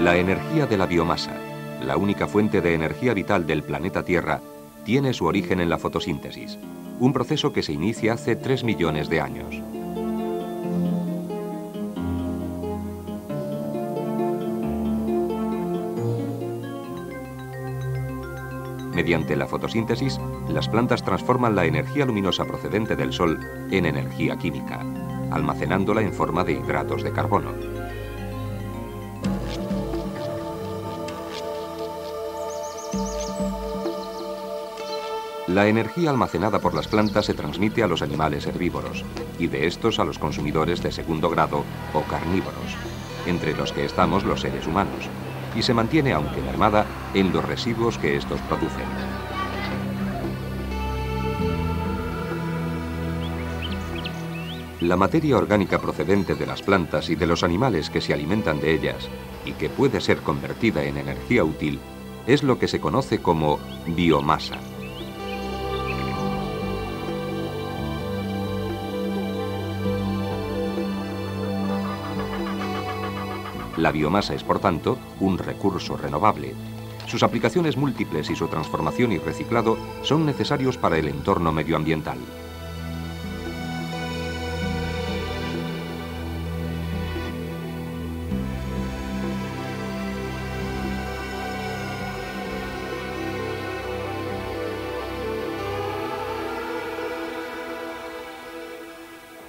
La energía de la biomasa, la única fuente de energía vital del planeta Tierra, tiene su origen en la fotosíntesis, un proceso que se inicia hace 3 millones de años. Mediante la fotosíntesis, las plantas transforman la energía luminosa procedente del Sol en energía química, almacenándola en forma de hidratos de carbono. La energía almacenada por las plantas se transmite a los animales herbívoros y de estos a los consumidores de segundo grado o carnívoros, entre los que estamos los seres humanos, y se mantiene, aunque mermada, en los residuos que estos producen. La materia orgánica procedente de las plantas y de los animales que se alimentan de ellas y que puede ser convertida en energía útil es lo que se conoce como biomasa. La biomasa es, por tanto, un recurso renovable. Sus aplicaciones múltiples y su transformación y reciclado son necesarios para el entorno medioambiental.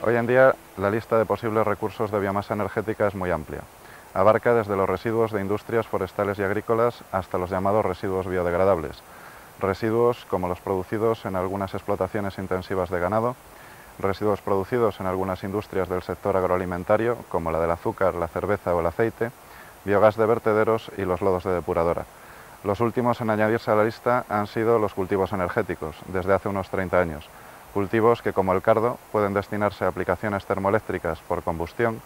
Hoy en día, la lista de posibles recursos de biomasa energética es muy amplia. Abarca desde los residuos de industrias forestales y agrícolas hasta los llamados residuos biodegradables. Residuos como los producidos en algunas explotaciones intensivas de ganado, residuos producidos en algunas industrias del sector agroalimentario, como la del azúcar, la cerveza o el aceite, biogás de vertederos y los lodos de depuradora. Los últimos en añadirse a la lista han sido los cultivos energéticos, desde hace unos 30 años. Cultivos que, como el cardo, pueden destinarse a aplicaciones termoeléctricas por combustión,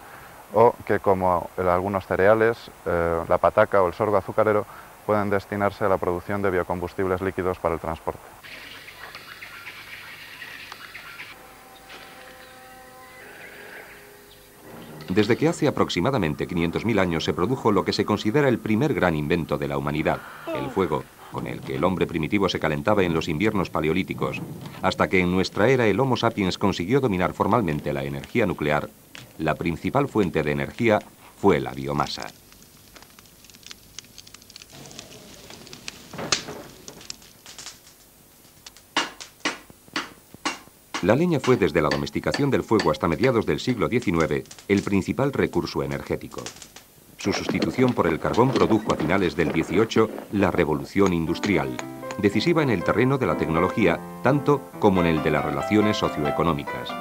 o que, como algunos cereales, la pataca o el sorgo azucarero, pueden destinarse a la producción de biocombustibles líquidos para el transporte. Desde que hace aproximadamente 500.000 años se produjo lo que se considera el primer gran invento de la humanidad, el fuego, con el que el hombre primitivo se calentaba en los inviernos paleolíticos, hasta que en nuestra era el Homo sapiens consiguió dominar formalmente la energía nuclear, la principal fuente de energía fue la biomasa. La leña fue desde la domesticación del fuego hasta mediados del siglo XIX el principal recurso energético. Su sustitución por el carbón produjo a finales del XVIII la revolución industrial, decisiva en el terreno de la tecnología tanto como en el de las relaciones socioeconómicas.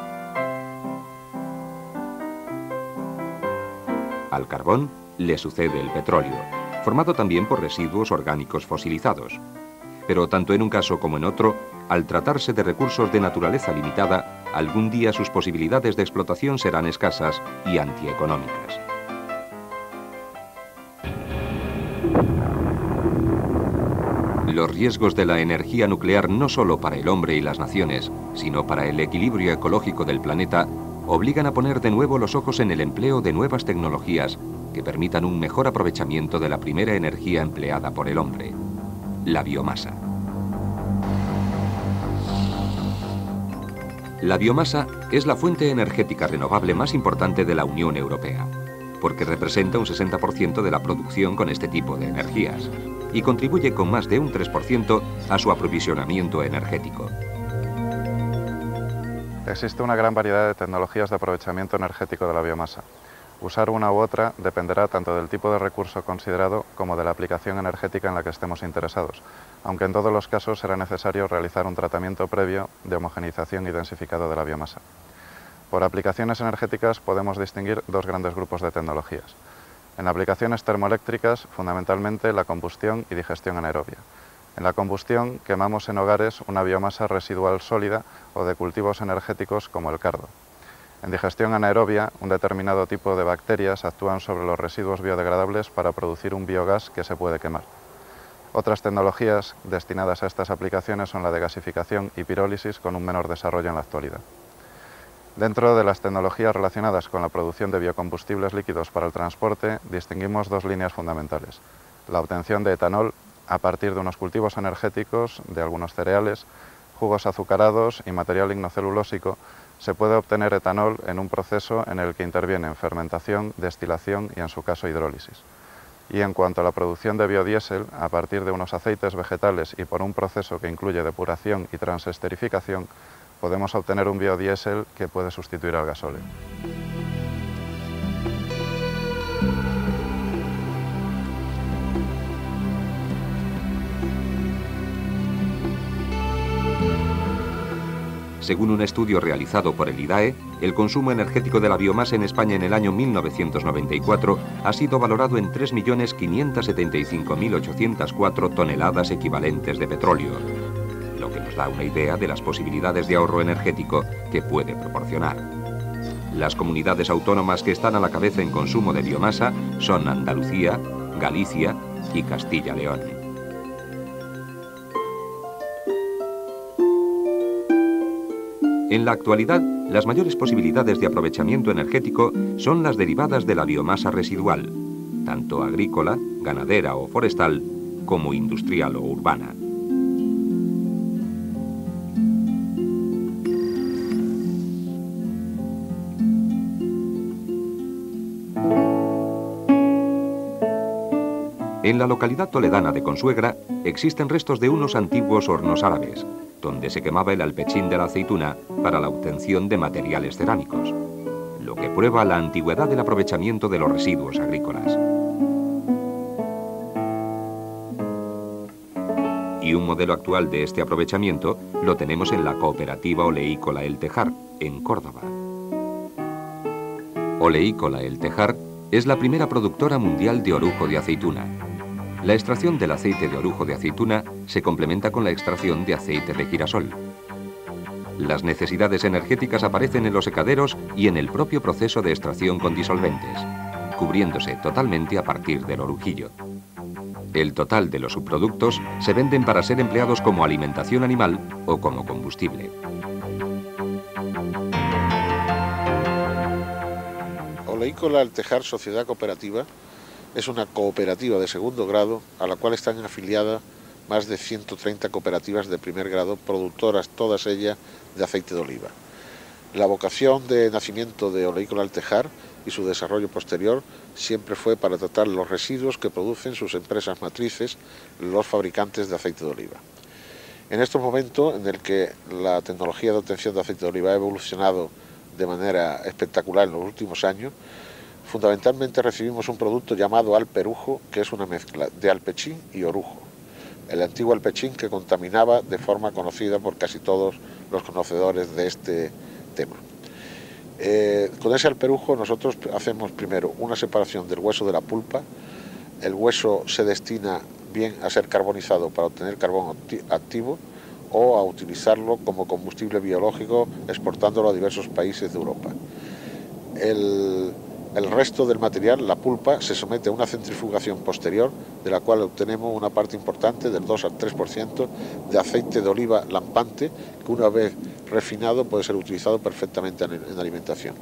Al carbón le sucede el petróleo, formado también por residuos orgánicos fosilizados. Pero tanto en un caso como en otro, al tratarse de recursos de naturaleza limitada, algún día sus posibilidades de explotación serán escasas y antieconómicas. Los riesgos de la energía nuclear no solo para el hombre y las naciones, sino para el equilibrio ecológico del planeta, obligan a poner de nuevo los ojos en el empleo de nuevas tecnologías que permitan un mejor aprovechamiento de la primera energía empleada por el hombre, la biomasa. La biomasa es la fuente energética renovable más importante de la Unión Europea, porque representa un 60% de la producción con este tipo de energías y contribuye con más de un 3% a su aprovisionamiento energético. Existe una gran variedad de tecnologías de aprovechamiento energético de la biomasa. Usar una u otra dependerá tanto del tipo de recurso considerado como de la aplicación energética en la que estemos interesados, aunque en todos los casos será necesario realizar un tratamiento previo de homogeneización y densificado de la biomasa. Por aplicaciones energéticas podemos distinguir dos grandes grupos de tecnologías. En aplicaciones termoeléctricas, fundamentalmente la combustión y digestión anaerobia. En la combustión quemamos en hogares una biomasa residual sólida o de cultivos energéticos como el cardo. En digestión anaerobia, un determinado tipo de bacterias actúan sobre los residuos biodegradables para producir un biogás que se puede quemar. Otras tecnologías destinadas a estas aplicaciones son la de gasificación y pirólisis, con un menor desarrollo en la actualidad. Dentro de las tecnologías relacionadas con la producción de biocombustibles líquidos para el transporte, distinguimos dos líneas fundamentales. La obtención de etanol a partir de unos cultivos energéticos, de algunos cereales, jugos azucarados y material lignocelulósico. Se puede obtener etanol en un proceso en el que intervienen fermentación, destilación y, en su caso, hidrólisis. Y en cuanto a la producción de biodiesel, a partir de unos aceites vegetales y por un proceso que incluye depuración y transesterificación, podemos obtener un biodiesel que puede sustituir al gasóleo. Según un estudio realizado por el IDAE, el consumo energético de la biomasa en España en el año 1994 ha sido valorado en 3.575.804 toneladas equivalentes de petróleo, lo que nos da una idea de las posibilidades de ahorro energético que puede proporcionar. Las comunidades autónomas que están a la cabeza en consumo de biomasa son Andalucía, Galicia y Castilla-León. En la actualidad, las mayores posibilidades de aprovechamiento energético son las derivadas de la biomasa residual, tanto agrícola, ganadera o forestal, como industrial o urbana. En la localidad toledana de Consuegra existen restos de unos antiguos hornos árabes, donde se quemaba el alpechín de la aceituna para la obtención de materiales cerámicos, lo que prueba la antigüedad del aprovechamiento de los residuos agrícolas. Y un modelo actual de este aprovechamiento lo tenemos en la cooperativa oleícola El Tejar, en Córdoba. Oleícola El Tejar es la primera productora mundial de orujo de aceituna. La extracción del aceite de orujo de aceituna se complementa con la extracción de aceite de girasol. Las necesidades energéticas aparecen en los secaderos y en el propio proceso de extracción con disolventes, cubriéndose totalmente a partir del orujillo. El total de los subproductos se venden para ser empleados como alimentación animal o como combustible. Oleícola El Tejar Sociedad Cooperativa es una cooperativa de segundo grado a la cual están afiliadas más de 130 cooperativas de primer grado, productoras todas ellas de aceite de oliva. La vocación de nacimiento de Oleícola El Tejar y su desarrollo posterior siempre fue para tratar los residuos que producen sus empresas matrices, los fabricantes de aceite de oliva. En estos momentos en el que la tecnología de obtención de aceite de oliva ha evolucionado de manera espectacular en los últimos años, fundamentalmente recibimos un producto llamado alperujo, que es una mezcla de alpechín y orujo. El antiguo alpechín que contaminaba de forma conocida por casi todos los conocedores de este tema. Con ese alperujo nosotros hacemos primero una separación del hueso de la pulpa. El hueso se destina bien a ser carbonizado para obtener carbón activo o a utilizarlo como combustible biológico exportándolo a diversos países de Europa. El resto del material, la pulpa, se somete a una centrifugación posterior, de la cual obtenemos una parte importante, del 2 al 3%, de aceite de oliva lampante, que una vez refinado puede ser utilizado perfectamente en alimentación.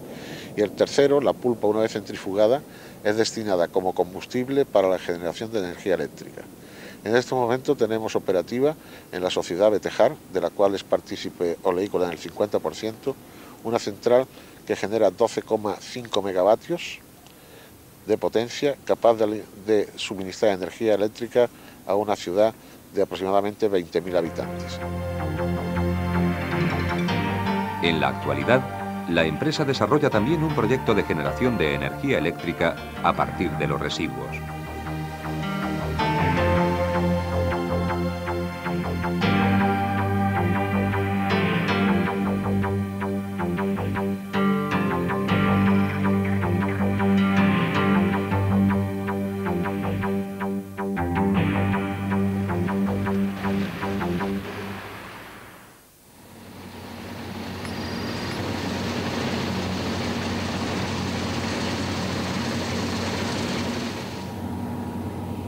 Y el tercero, la pulpa, una vez centrifugada, es destinada como combustible para la generación de energía eléctrica. En este momento tenemos operativa en la sociedad El Tejar, de la cual es partícipe Oleícola en el 50%, una central que genera 12,5 megavatios de potencia, capaz de suministrar energía eléctrica a una ciudad de aproximadamente 20.000 habitantes. En la actualidad, la empresa desarrolla también un proyecto de generación de energía eléctrica a partir de los residuos.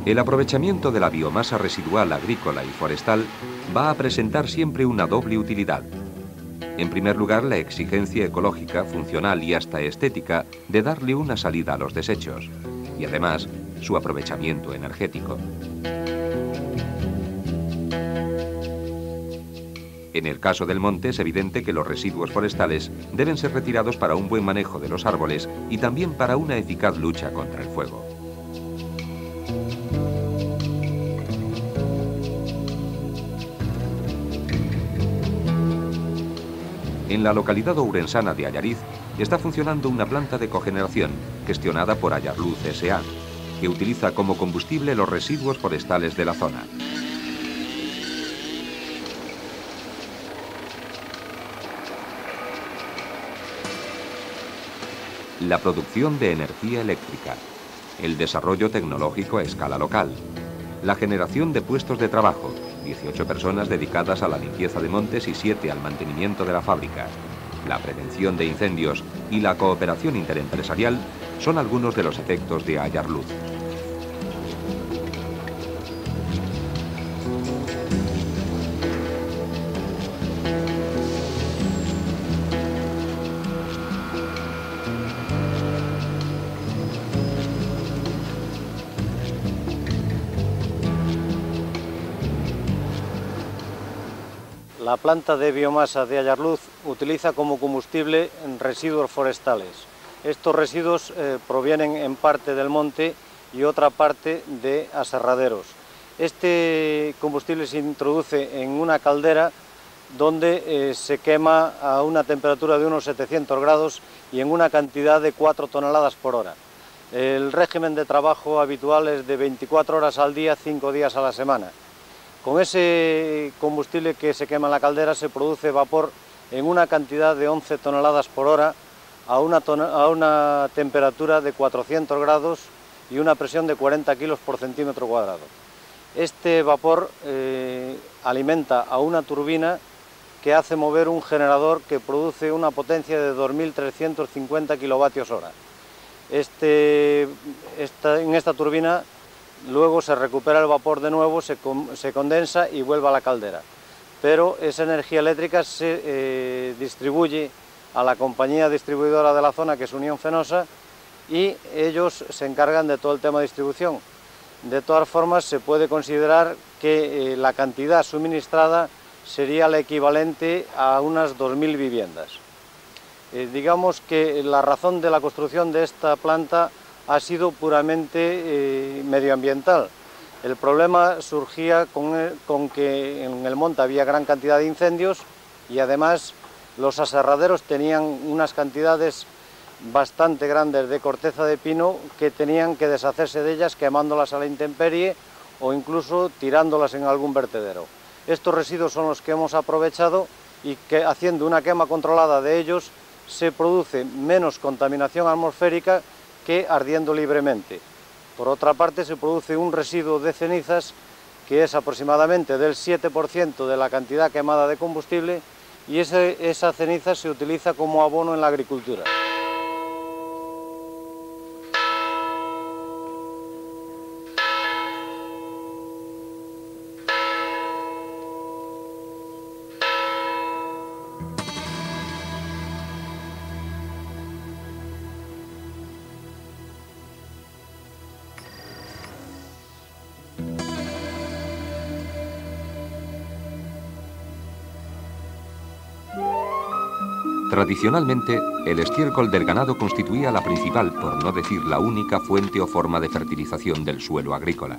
El aprovechamiento de la biomasa residual agrícola y forestal va a presentar siempre una doble utilidad. En primer lugar, la exigencia ecológica, funcional y hasta estética de darle una salida a los desechos. Y además, su aprovechamiento energético. En el caso del monte es evidente que los residuos forestales deben ser retirados para un buen manejo de los árboles y también para una eficaz lucha contra el fuego. En la localidad ourensana de Allariz está funcionando una planta de cogeneración gestionada por Ayarluz S.A., que utiliza como combustible los residuos forestales de la zona. La producción de energía eléctrica, el desarrollo tecnológico a escala local, la generación de puestos de trabajo, 18 personas dedicadas a la limpieza de montes y 7 al mantenimiento de la fábrica, la prevención de incendios y la cooperación interempresarial son algunos de los efectos de Ayarluz. La planta de biomasa de Ayarluz utiliza como combustible residuos forestales. Estos residuos provienen en parte del monte y otra parte de aserraderos. Este combustible se introduce en una caldera donde se quema a una temperatura de unos 700 grados y en una cantidad de 4 toneladas por hora. El régimen de trabajo habitual es de 24 horas al día, 5 días a la semana. Con ese combustible que se quema en la caldera se produce vapor en una cantidad de 11 toneladas por hora a una temperatura de 400 grados y una presión de 40 kilos por centímetro cuadrado. Este vapor alimenta a una turbina que hace mover un generador que produce una potencia de 2.350 kilovatios hora. En esta turbina luego se recupera el vapor de nuevo, se condensa y vuelve a la caldera. Pero esa energía eléctrica se distribuye a la compañía distribuidora de la zona, que es Unión Fenosa, y ellos se encargan de todo el tema de distribución. De todas formas, se puede considerar que la cantidad suministrada sería la equivalente a unas 2.000 viviendas. Digamos que la razón de la construcción de esta planta ha sido puramente medioambiental. El problema surgía con que en el monte había gran cantidad de incendios y además los aserraderos tenían unas cantidades bastante grandes de corteza de pino que tenían que deshacerse de ellas quemándolas a la intemperie o incluso tirándolas en algún vertedero. Estos residuos son los que hemos aprovechado y que haciendo una quema controlada de ellos se produce menos contaminación atmosférica que ardiendo libremente. Por otra parte, se produce un residuo de cenizas que es aproximadamente del 7% de la cantidad quemada de combustible y esa ceniza se utiliza como abono en la agricultura. Tradicionalmente, el estiércol del ganado constituía la principal, por no decir la única, fuente o forma de fertilización del suelo agrícola.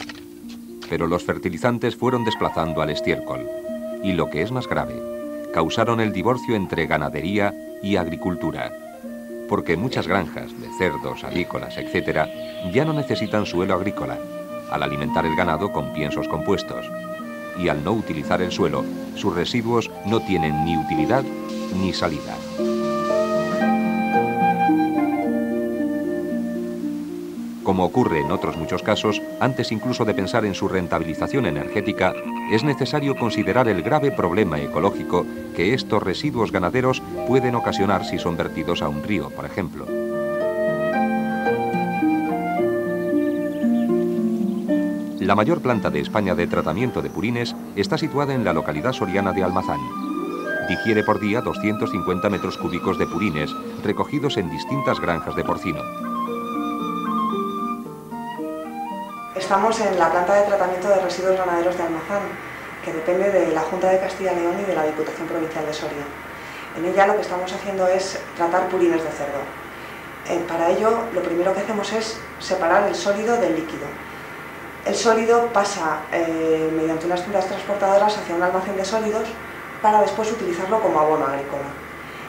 Pero los fertilizantes fueron desplazando al estiércol y, lo que es más grave, causaron el divorcio entre ganadería y agricultura, porque muchas granjas de cerdos, avícolas, etc., ya no necesitan suelo agrícola, al alimentar el ganado con piensos compuestos, y al no utilizar el suelo, sus residuos no tienen ni utilidad ni salida. Como ocurre en otros muchos casos, antes incluso de pensar en su rentabilización energética, es necesario considerar el grave problema ecológico que estos residuos ganaderos pueden ocasionar si son vertidos a un río, por ejemplo. La mayor planta de España de tratamiento de purines está situada en la localidad soriana de Almazán. digiere por día 250 metros cúbicos de purines recogidos en distintas granjas de porcino. Estamos en la planta de tratamiento de residuos ganaderos de Almazán, que depende de la Junta de Castilla y León y de la Diputación Provincial de Soria. En ella lo que estamos haciendo es tratar purines de cerdo. Para ello, lo primero que hacemos es separar el sólido del líquido. El sólido pasa mediante unas cintas transportadoras hacia un almacén de sólidos para después utilizarlo como abono agrícola.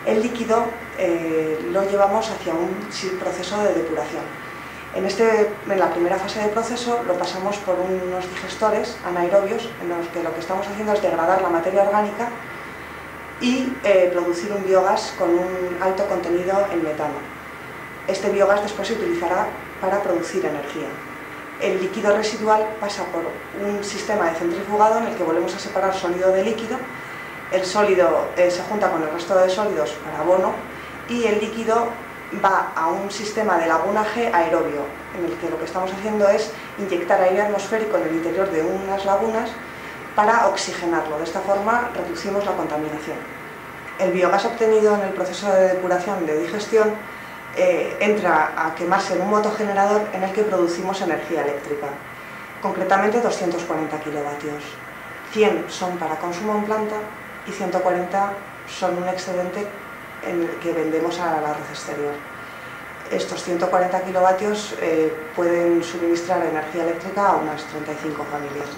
El líquido lo llevamos hacia un proceso de depuración. En la primera fase de proceso lo pasamos por unos digestores anaerobios en los que lo que estamos haciendo es degradar la materia orgánica y producir un biogás con un alto contenido en metano. Este biogás después se utilizará para producir energía. El líquido residual pasa por un sistema de centrifugado en el que volvemos a separar sólido de líquido. El sólido se junta con el resto de sólidos para abono y el líquido va a un sistema de lagunaje aerobio, en el que lo que estamos haciendo es inyectar aire atmosférico en el interior de unas lagunas para oxigenarlo. De esta forma reducimos la contaminación. El biogás obtenido en el proceso de depuración de digestión entra a quemarse en un motogenerador en el que producimos energía eléctrica, concretamente 240 kilovatios. 100 son para consumo en planta y 140 son un excedente en el que vendemos a la red exterior. Estos 140 kilovatios pueden suministrar energía eléctrica a unas 35 familias.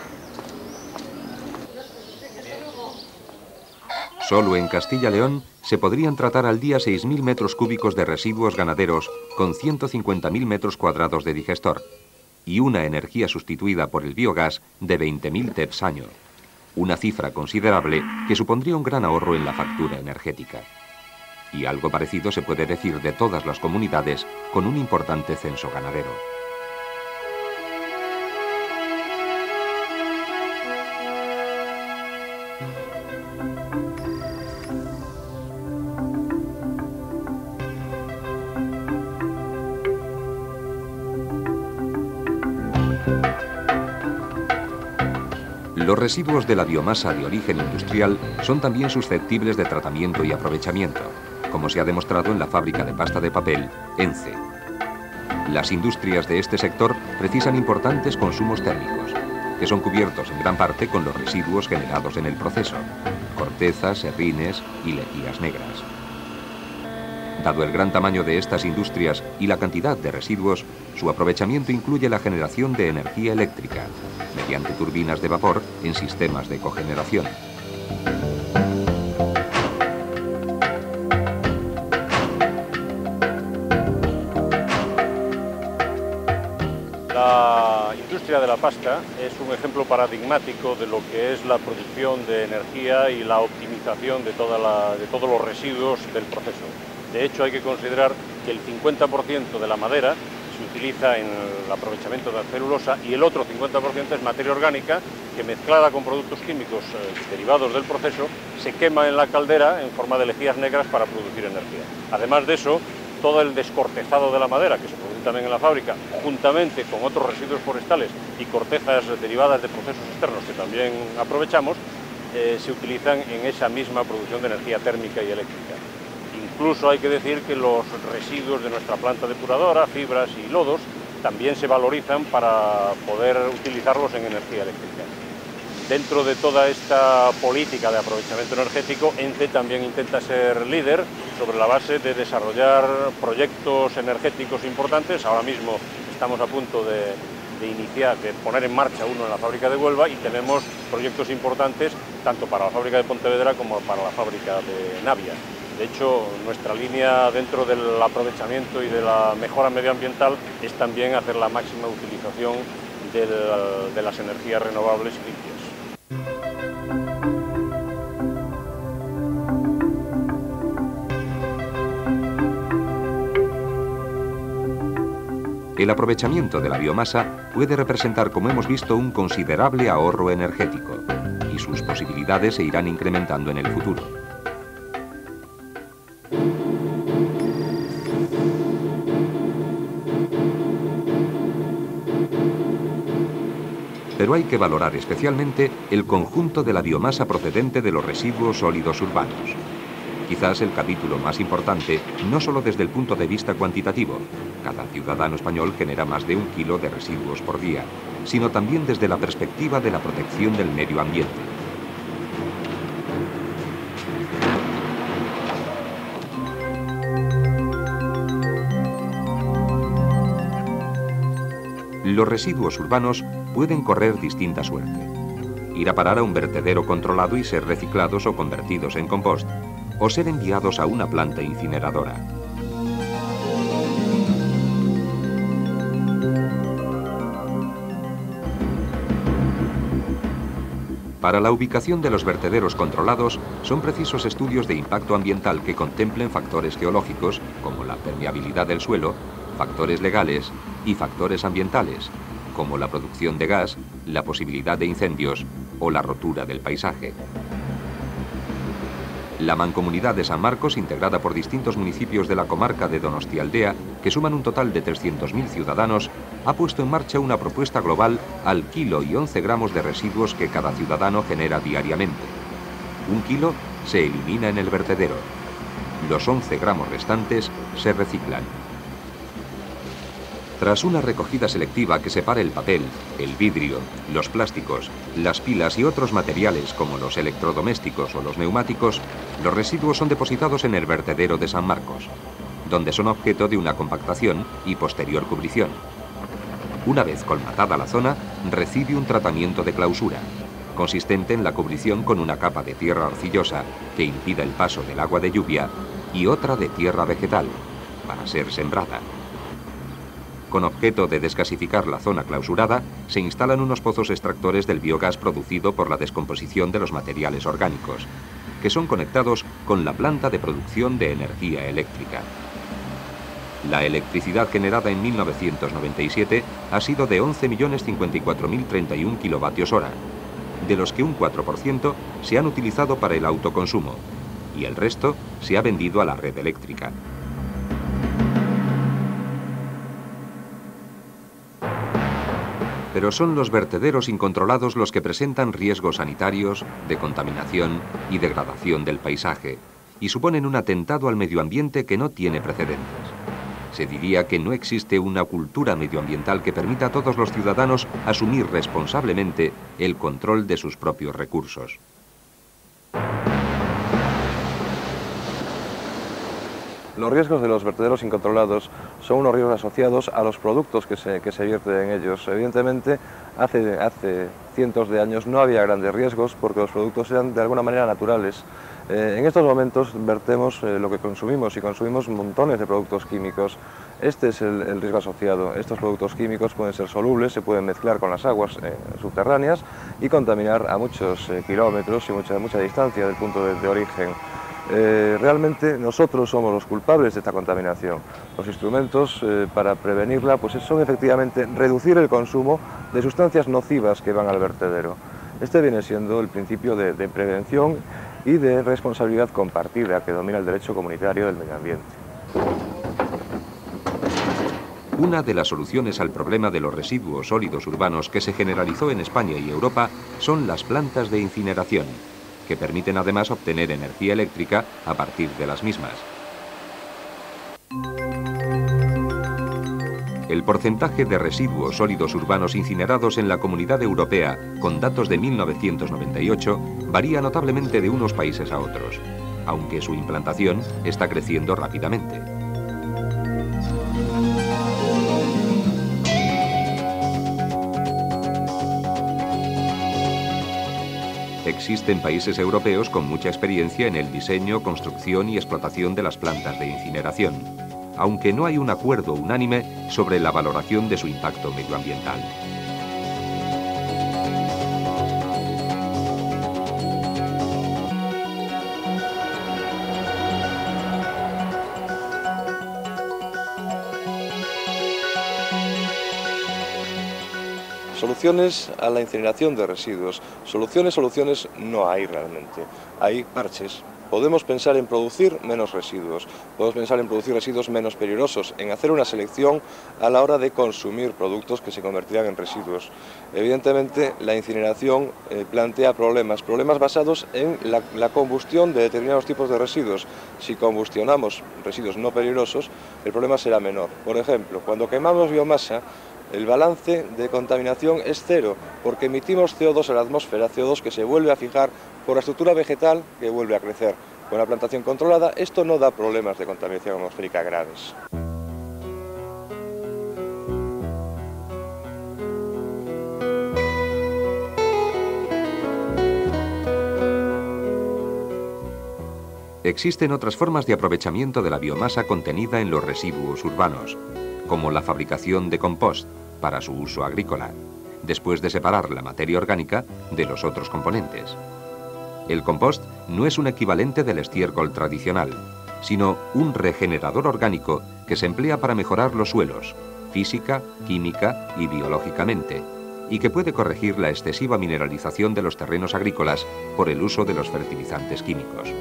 Solo en Castilla-León se podrían tratar al día 6.000 metros cúbicos de residuos ganaderos con 150.000 metros cuadrados de digestor y una energía sustituida por el biogás de 20.000 TEPs año. Una cifra considerable que supondría un gran ahorro en la factura energética. Y algo parecido se puede decir de todas las comunidades con un importante censo ganadero. Los residuos de la biomasa de origen industrial son también susceptibles de tratamiento y aprovechamiento, como se ha demostrado en la fábrica de pasta de papel, ENCE. Las industrias de este sector precisan importantes consumos térmicos, que son cubiertos en gran parte con los residuos generados en el proceso, cortezas, serrines y lejías negras. Dado el gran tamaño de estas industrias y la cantidad de residuos, su aprovechamiento incluye la generación de energía eléctrica, mediante turbinas de vapor en sistemas de cogeneración. La industria de la pasta es un ejemplo paradigmático de lo que es la producción de energía y la optimización de todos los residuos del proceso. De hecho, hay que considerar que el 50% de la madera se utiliza en el aprovechamiento de la celulosa y el otro 50% es materia orgánica que, mezclada con productos químicos derivados del proceso, se quema en la caldera en forma de lejías negras para producir energía. Además de eso, todo el descortezado de la madera que se produce también en la fábrica, juntamente con otros residuos forestales y cortezas derivadas de procesos externos que también aprovechamos, se utilizan en esa misma producción de energía térmica y eléctrica. Incluso hay que decir que los residuos de nuestra planta depuradora, fibras y lodos, también se valorizan para poder utilizarlos en energía eléctrica. Dentro de toda esta política de aprovechamiento energético, ENCE también intenta ser líder sobre la base de desarrollar proyectos energéticos importantes. Ahora mismo estamos a punto de poner en marcha uno en la fábrica de Huelva y tenemos proyectos importantes tanto para la fábrica de Pontevedra como para la fábrica de Navia. De hecho, nuestra línea dentro del aprovechamiento y de la mejora medioambiental es también hacer la máxima utilización de las energías renovables y limpias. El aprovechamiento de la biomasa puede representar, como hemos visto, un considerable ahorro energético, y sus posibilidades se irán incrementando en el futuro. Pero hay que valorar especialmente el conjunto de la biomasa procedente de los residuos sólidos urbanos. Quizás el capítulo más importante, no solo desde el punto de vista cuantitativo, cada ciudadano español genera más de 1 kilo de residuos por día, sino también desde la perspectiva de la protección del medio ambiente. Los residuos urbanos pueden correr distinta suerte. Ir a parar a un vertedero controlado y ser reciclados o convertidos en compost, o ser enviados a una planta incineradora. Para la ubicación de los vertederos controlados son precisos estudios de impacto ambiental que contemplen factores geológicos, como la permeabilidad del suelo, factores legales y factores ambientales, como la producción de gas, la posibilidad de incendios o la rotura del paisaje. La Mancomunidad de San Marcos, integrada por distintos municipios de la comarca de Donostialdea, que suman un total de 300.000 ciudadanos, ha puesto en marcha una propuesta global al kilo y 11 gramos de residuos que cada ciudadano genera diariamente. 1 kilo se elimina en el vertedero. Los 11 gramos restantes se reciclan. Tras una recogida selectiva que separa el papel, el vidrio, los plásticos, las pilas y otros materiales como los electrodomésticos o los neumáticos, los residuos son depositados en el vertedero de San Marcos, donde son objeto de una compactación y posterior cubrición. Una vez colmatada la zona, recibe un tratamiento de clausura, consistente en la cubrición con una capa de tierra arcillosa que impida el paso del agua de lluvia y otra de tierra vegetal, para ser sembrada. Con objeto de desgasificar la zona clausurada, se instalan unos pozos extractores del biogás producido por la descomposición de los materiales orgánicos, que son conectados con la planta de producción de energía eléctrica. La electricidad generada en 1997 ha sido de 11.054.031 kWh, de los que un 4% se han utilizado para el autoconsumo y el resto se ha vendido a la red eléctrica. Pero son los vertederos incontrolados los que presentan riesgos sanitarios, de contaminación y degradación del paisaje, y suponen un atentado al medio ambiente que no tiene precedentes. Se diría que no existe una cultura medioambiental que permita a todos los ciudadanos asumir responsablemente el control de sus propios recursos. Los riesgos de los vertederos incontrolados son unos riesgos asociados a los productos que se vierten en ellos. Evidentemente, hace cientos de años no había grandes riesgos porque los productos eran de alguna manera naturales. En estos momentos vertemos lo que consumimos y consumimos montones de productos químicos. Este es el riesgo asociado. Estos productos químicos pueden ser solubles, se pueden mezclar con las aguas subterráneas y contaminar a muchos kilómetros y mucha distancia del punto de origen. Realmente nosotros somos los culpables de esta contaminación. Los instrumentos para prevenirla pues son efectivamente reducir el consumo de sustancias nocivas que van al vertedero. Este viene siendo el principio de prevención y de responsabilidad compartida que domina el derecho comunitario del medio ambiente. Una de las soluciones al problema de los residuos sólidos urbanos que se generalizó en España y Europa son las plantas de incineración, que permiten además obtener energía eléctrica a partir de las mismas. El porcentaje de residuos sólidos urbanos incinerados en la Comunidad Europea, con datos de 1998, varía notablemente de unos países a otros, aunque su implantación está creciendo rápidamente. Existen países europeos con mucha experiencia en el diseño, construcción y explotación de las plantas de incineración, aunque no hay un acuerdo unánime sobre la valoración de su impacto medioambiental. Soluciones a la incineración de residuos. Soluciones no hay realmente. Hay parches. podemos pensar en producir menos residuos, podemos pensar en producir residuos menos peligrosos, en hacer una selección a la hora de consumir productos que se convertirán en residuos. Evidentemente, la incineración plantea problemas basados en la combustión de determinados tipos de residuos. Si combustionamos residuos no peligrosos, el problema será menor. Por ejemplo, cuando quemamos biomasa, el balance de contaminación es cero, porque emitimos CO2 a la atmósfera, CO2 que se vuelve a fijar por la estructura vegetal que vuelve a crecer. Con la plantación controlada, esto no da problemas de contaminación atmosférica graves. Existen otras formas de aprovechamiento de la biomasa contenida en los residuos urbanos, como la fabricación de compost para su uso agrícola, después de separar la materia orgánica de los otros componentes. El compost no es un equivalente del estiércol tradicional, sino un regenerador orgánico que se emplea para mejorar los suelos, física, química y biológicamente, y que puede corregir la excesiva mineralización de los terrenos agrícolas por el uso de los fertilizantes químicos.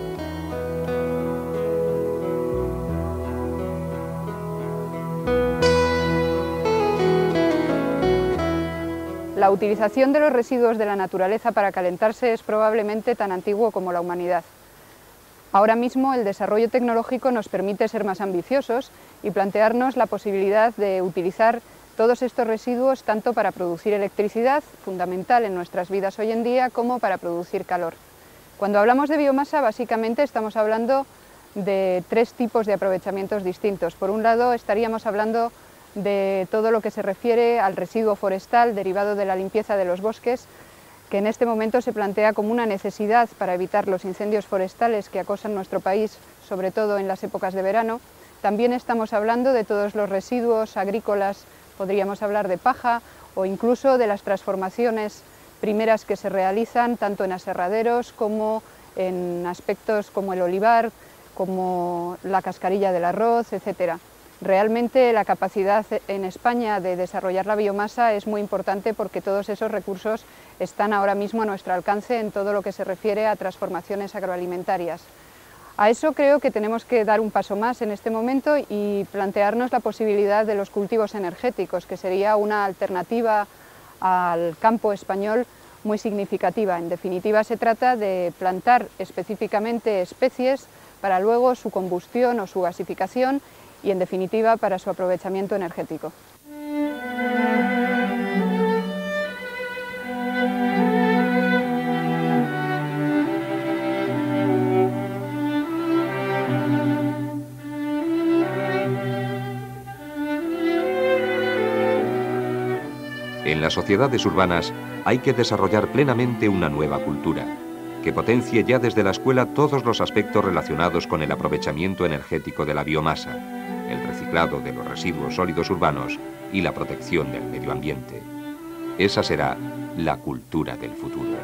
La utilización de los residuos de la naturaleza para calentarse es probablemente tan antiguo como la humanidad. Ahora mismo el desarrollo tecnológico nos permite ser más ambiciosos y plantearnos la posibilidad de utilizar todos estos residuos tanto para producir electricidad, fundamental en nuestras vidas hoy en día, como para producir calor. Cuando hablamos de biomasa, básicamente estamos hablando de tres tipos de aprovechamientos distintos. Por un lado, estaríamos hablando de todo lo que se refiere al residuo forestal derivado de la limpieza de los bosques, que en este momento se plantea como una necesidad para evitar los incendios forestales que acosan nuestro país, sobre todo en las épocas de verano. También estamos hablando de todos los residuos agrícolas, podríamos hablar de paja o incluso de las transformaciones primeras que se realizan tanto en aserraderos como en aspectos como el olivar, como la cascarilla del arroz, etcétera. Realmente la capacidad en España de desarrollar la biomasa es muy importante porque todos esos recursos están ahora mismo a nuestro alcance en todo lo que se refiere a transformaciones agroalimentarias. A eso creo que tenemos que dar un paso más en este momento y plantearnos la posibilidad de los cultivos energéticos, que sería una alternativa al campo español muy significativa. En definitiva, se trata de plantar específicamente especies para luego su combustión o su gasificación y, en definitiva, para su aprovechamiento energético. En las sociedades urbanas hay que desarrollar plenamente una nueva cultura, que potencie ya desde la escuela todos los aspectos relacionados con el aprovechamiento energético de la biomasa, el reciclado de los residuos sólidos urbanos y la protección del medio ambiente. Esa será la cultura del futuro.